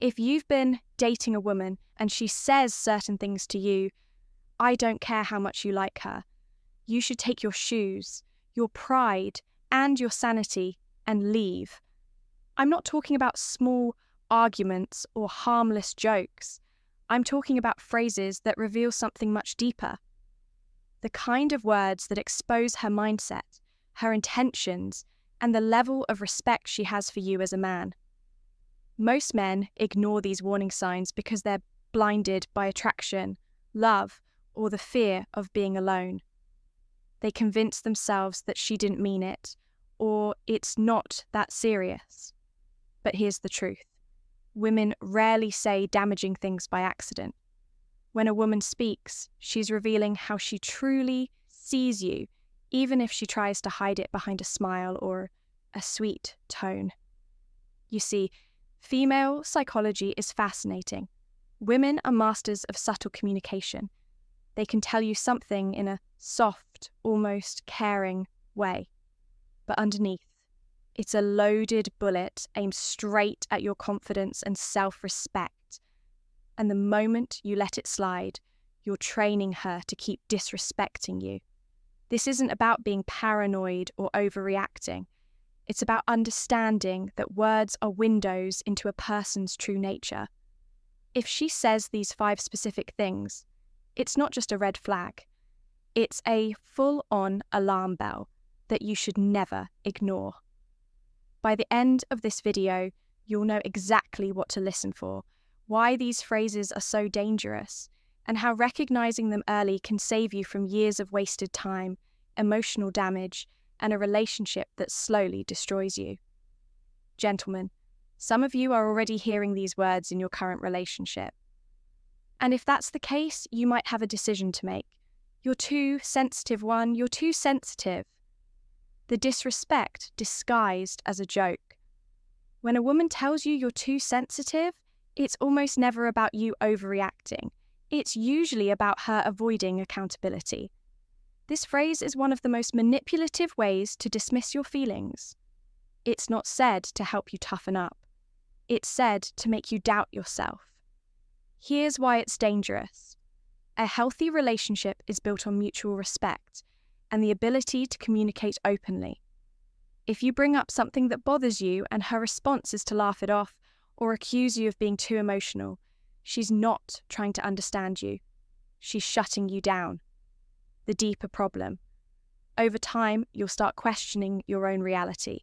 If you've been dating a woman and she says certain things to you, I don't care how much you like her, you should take your shoes, your pride, and your sanity and leave. I'm not talking about small arguments or harmless jokes. I'm talking about phrases that reveal something much deeper. The kind of words that expose her mindset, her intentions, and the level of respect she has for you as a man. Most men ignore these warning signs because they're blinded by attraction, love, or the fear of being alone. They convince themselves that she didn't mean it, or it's not that serious. But here's the truth. Women rarely say damaging things by accident. When a woman speaks, she's revealing how she truly sees you, even if she tries to hide it behind a smile or a sweet tone. You see, female psychology is fascinating. Women are masters of subtle communication. They can tell you something in a soft, almost caring way. But underneath, it's a loaded bullet aimed straight at your confidence and self-respect. And the moment you let it slide, you're training her to keep disrespecting you. This isn't about being paranoid or overreacting. It's about understanding that words are windows into a person's true nature. If she says these 5 specific things, it's not just a red flag. It's a full-on alarm bell that you should never ignore. By the end of this video, you'll know exactly what to listen for, why these phrases are so dangerous, and how recognizing them early can save you from years of wasted time, emotional damage, and a relationship that slowly destroys you. Gentlemen, some of you are already hearing these words in your current relationship. And if that's the case, you might have a decision to make. You're too sensitive, one. You're too sensitive. The disrespect disguised as a joke. When a woman tells you you're too sensitive, it's almost never about you overreacting. It's usually about her avoiding accountability. This phrase is one of the most manipulative ways to dismiss your feelings. It's not said to help you toughen up. It's said to make you doubt yourself. Here's why it's dangerous. A healthy relationship is built on mutual respect and the ability to communicate openly. If you bring up something that bothers you and her response is to laugh it off or accuse you of being too emotional, she's not trying to understand you. She's shutting you down. The deeper problem. Over time, you'll start questioning your own reality.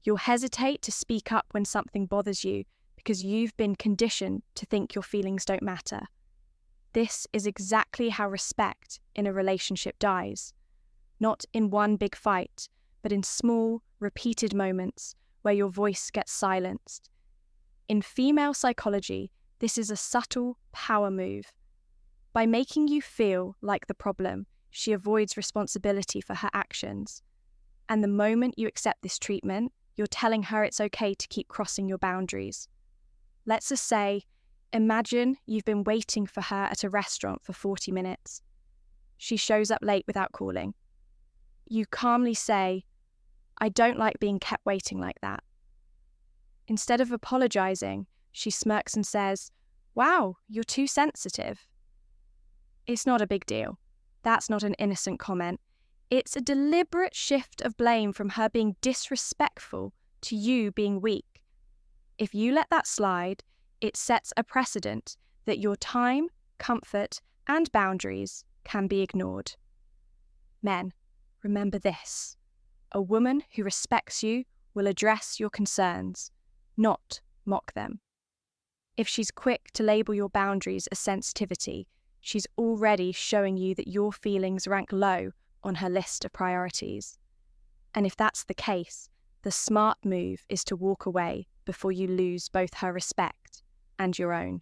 You'll hesitate to speak up when something bothers you because you've been conditioned to think your feelings don't matter. This is exactly how respect in a relationship dies. Not in one big fight, but in small, repeated moments where your voice gets silenced. In female psychology, this is a subtle power move. By making you feel like the problem, she avoids responsibility for her actions. And the moment you accept this treatment, you're telling her it's okay to keep crossing your boundaries. Let's just say, imagine you've been waiting for her at a restaurant for 40 minutes. She shows up late without calling. You calmly say, "I don't like being kept waiting like that." Instead of apologizing, she smirks and says, "Wow, you're too sensitive." It's not a big deal. That's not an innocent comment. It's a deliberate shift of blame from her being disrespectful to you being weak. If you let that slide, it sets a precedent that your time, comfort, and boundaries can be ignored. Men, remember this. A woman who respects you will address your concerns, not mock them. If she's quick to label your boundaries as sensitivity, she's already showing you that your feelings rank low on her list of priorities. And if that's the case, the smart move is to walk away before you lose both her respect and your own.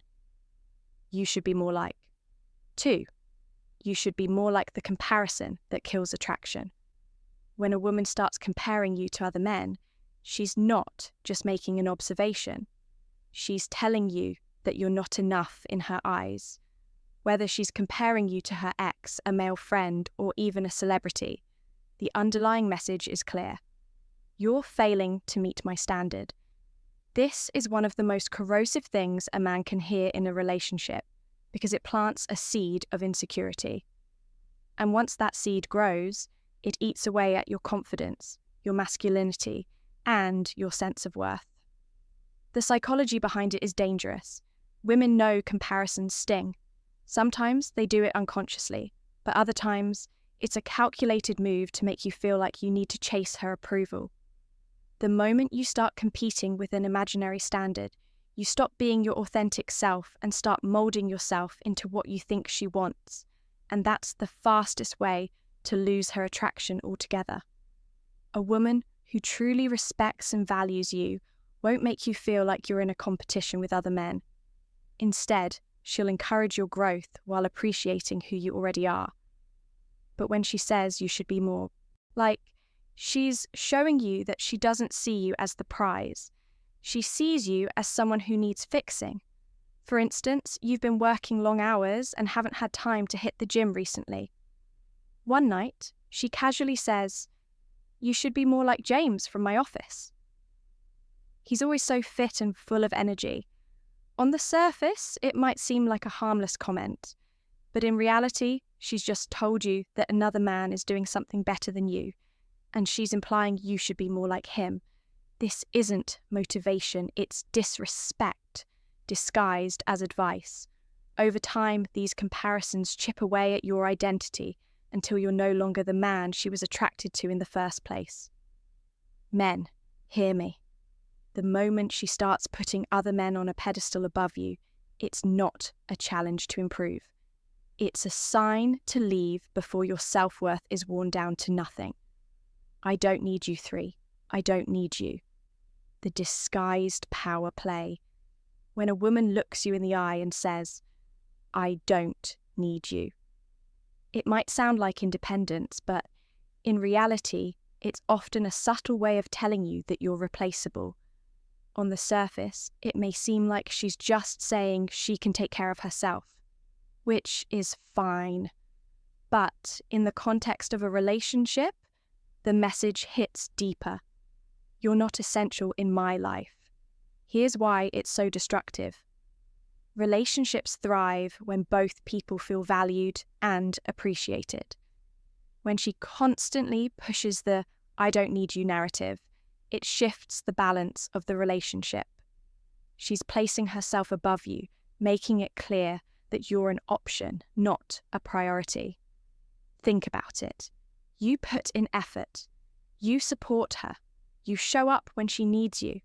You should be more like. 2. You should be more like the comparison that kills attraction. When a woman starts comparing you to other men, she's not just making an observation. She's telling you that you're not enough in her eyes. Whether she's comparing you to her ex, a male friend, or even a celebrity, the underlying message is clear. You're failing to meet my standard. This is one of the most corrosive things a man can hear in a relationship because it plants a seed of insecurity. And once that seed grows, it eats away at your confidence, your masculinity, and your sense of worth. The psychology behind it is dangerous. Women know comparisons sting. Sometimes they do it unconsciously, but other times it's a calculated move to make you feel like you need to chase her approval. The moment you start competing with an imaginary standard, you stop being your authentic self and start molding yourself into what you think she wants. And that's the fastest way to lose her attraction altogether. A woman who truly respects and values you won't make you feel like you're in a competition with other men. Instead, she'll encourage your growth while appreciating who you already are. But when she says you should be more, she's showing you that she doesn't see you as the prize. She sees you as someone who needs fixing. For instance, you've been working long hours and haven't had time to hit the gym recently. One night, she casually says, "You should be more like James from my office. He's always so fit and full of energy." On the surface, it might seem like a harmless comment, but in reality, she's just told you that another man is doing something better than you, and she's implying you should be more like him. This isn't motivation, it's disrespect, disguised as advice. Over time, these comparisons chip away at your identity until you're no longer the man she was attracted to in the first place. Men, hear me. The moment she starts putting other men on a pedestal above you, it's not a challenge to improve. It's a sign to leave before your self-worth is worn down to nothing. I don't need you three. I don't need you. The disguised power play. When a woman looks you in the eye and says, "I don't need you." It might sound like independence, but in reality, it's often a subtle way of telling you that you're replaceable. On the surface, it may seem like she's just saying she can take care of herself, which is fine. But in the context of a relationship, the message hits deeper. You're not essential in my life. Here's why it's so destructive. Relationships thrive when both people feel valued and appreciated. When she constantly pushes the "I don't need you" narrative, it shifts the balance of the relationship. She's placing herself above you, making it clear that you're an option, not a priority. Think about it. You put in effort. You support her. You show up when she needs you.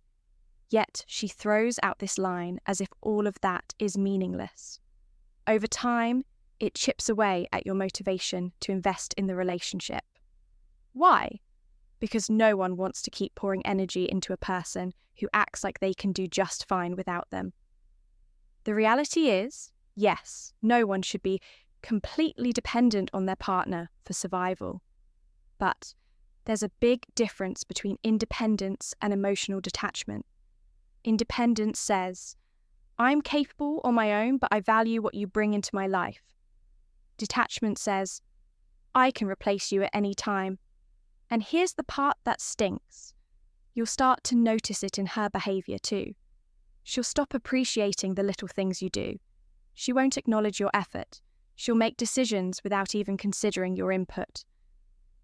Yet she throws out this line as if all of that is meaningless. Over time, it chips away at your motivation to invest in the relationship. Why? Because no one wants to keep pouring energy into a person who acts like they can do just fine without them. The reality is, yes, no one should be completely dependent on their partner for survival. But there's a big difference between independence and emotional detachment. Independence says, "I'm capable on my own, but I value what you bring into my life." Detachment says, "I can replace you at any time." And here's the part that stinks. You'll start to notice it in her behaviour too. She'll stop appreciating the little things you do. She won't acknowledge your effort. She'll make decisions without even considering your input.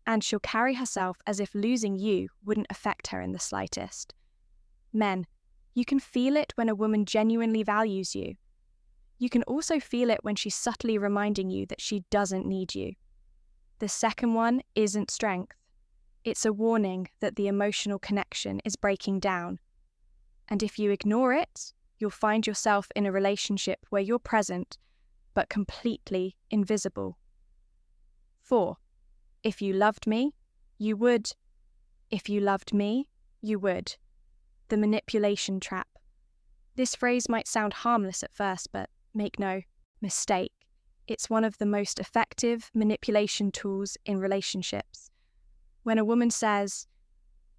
And she'll carry herself as if losing you wouldn't affect her in the slightest. Men, you can feel it when a woman genuinely values you. You can also feel it when she's subtly reminding you that she doesn't need you. The second one isn't strength. It's a warning that the emotional connection is breaking down. And if you ignore it, you'll find yourself in a relationship where you're present, but completely invisible. 4. If you loved me, you would. If you loved me, you would. The manipulation trap. This phrase might sound harmless at first, but make no mistake. It's one of the most effective manipulation tools in relationships. When a woman says,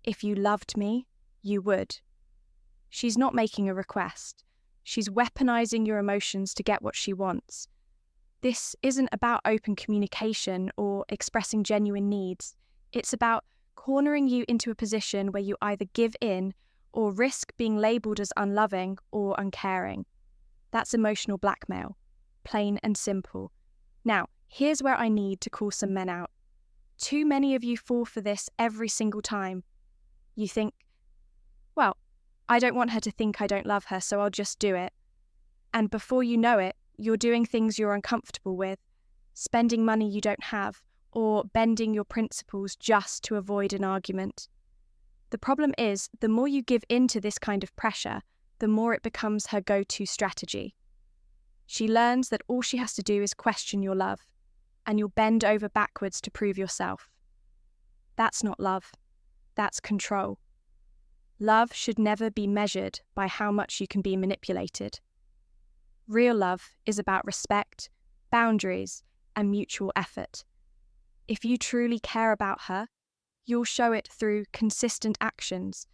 "If you loved me, you would," she's not making a request. She's weaponizing your emotions to get what she wants. This isn't about open communication or expressing genuine needs. It's about cornering you into a position where you either give in or risk being labelled as unloving or uncaring. That's emotional blackmail, plain and simple. Now, here's where I need to call some men out. Too many of you fall for this every single time. You think, well, I don't want her to think I don't love her, so I'll just do it. And before you know it, you're doing things you're uncomfortable with, spending money you don't have, or bending your principles just to avoid an argument. The problem is, the more you give in to this kind of pressure, the more it becomes her go-to strategy. She learns that all she has to do is question your love, and you'll bend over backwards to prove yourself. That's not love. That's control. Love should never be measured by how much you can be manipulated. Real love is about respect, boundaries, and mutual effort. If you truly care about her, you'll show it through consistent actions,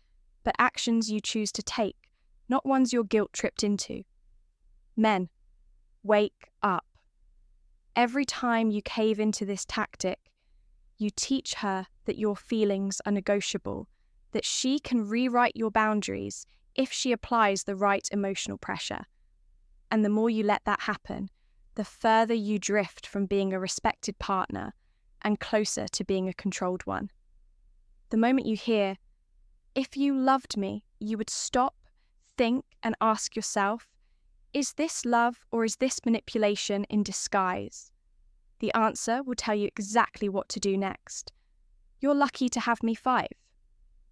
but actions you choose to take, not ones you're guilt-tripped into. Men, wake up. Every time you cave into this tactic, you teach her that your feelings are negotiable, that she can rewrite your boundaries if she applies the right emotional pressure. And the more you let that happen, the further you drift from being a respected partner and closer to being a controlled one. The moment you hear, if you loved me, you would stop, think, and ask yourself, is this love or is this manipulation in disguise? The answer will tell you exactly what to do next. You're lucky to have me 5.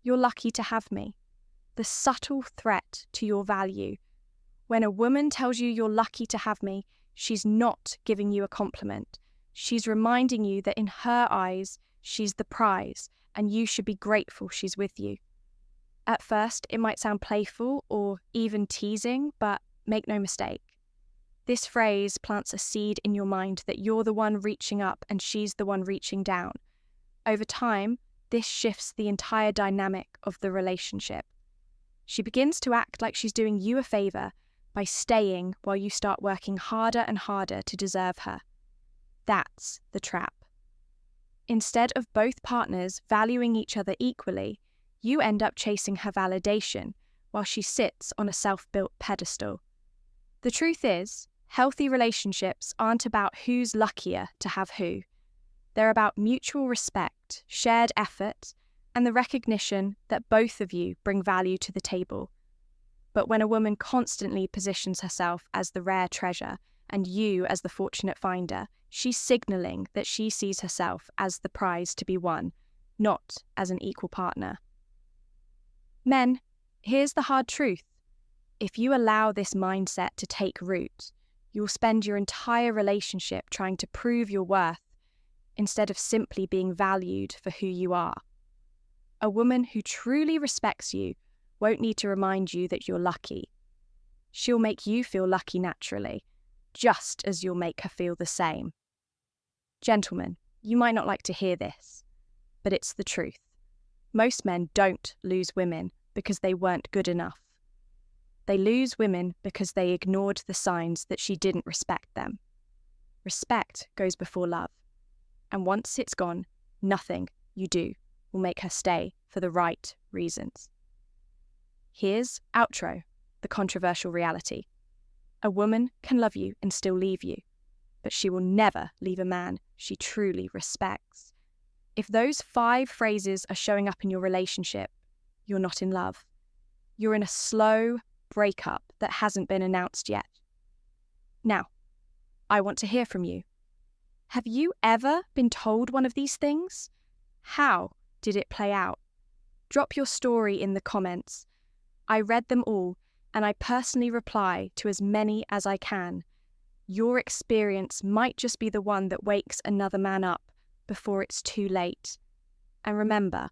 You're lucky to have me. The subtle threat to your value. When a woman tells you you're lucky to have me, she's not giving you a compliment. She's reminding you that in her eyes, she's the prize, and you should be grateful she's with you. At first, it might sound playful or even teasing, but make no mistake. This phrase plants a seed in your mind that you're the one reaching up and she's the one reaching down. Over time, this shifts the entire dynamic of the relationship. She begins to act like she's doing you a favor by staying while you start working harder and harder to deserve her. That's the trap. Instead of both partners valuing each other equally, you end up chasing her validation while she sits on a self-built pedestal. The truth is, healthy relationships aren't about who's luckier to have who. They're about mutual respect, shared effort, and the recognition that both of you bring value to the table. But when a woman constantly positions herself as the rare treasure and you as the fortunate finder, she's signaling that she sees herself as the prize to be won, not as an equal partner. Men, here's the hard truth. If you allow this mindset to take root, you'll spend your entire relationship trying to prove your worth instead of simply being valued for who you are. A woman who truly respects you won't need to remind you that you're lucky. She'll make you feel lucky naturally, just as you'll make her feel the same. Gentlemen, you might not like to hear this, but it's the truth. Most men don't lose women because they weren't good enough. They lose women because they ignored the signs that she didn't respect them. Respect goes before love. And once it's gone, nothing you do will make her stay for the right reasons. Here's outro, the controversial reality. A woman can love you and still leave you, but she will never leave a man she truly respects. If those 5 phrases are showing up in your relationship, you're not in love. You're in a slow breakup that hasn't been announced yet. Now, I want to hear from you. Have you ever been told one of these things? How did it play out? Drop your story in the comments. I read them all, and I personally reply to as many as I can. Your experience might just be the one that wakes another man up before it's too late. And remember,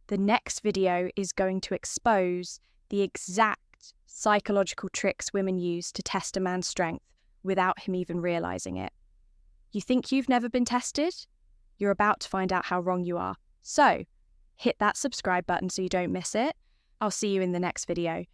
the next video is going to expose the exact psychological tricks women use to test a man's strength without him even realizing it. You think you've never been tested? You're about to find out how wrong you are. So, hit that subscribe button so you don't miss it. I'll see you in the next video.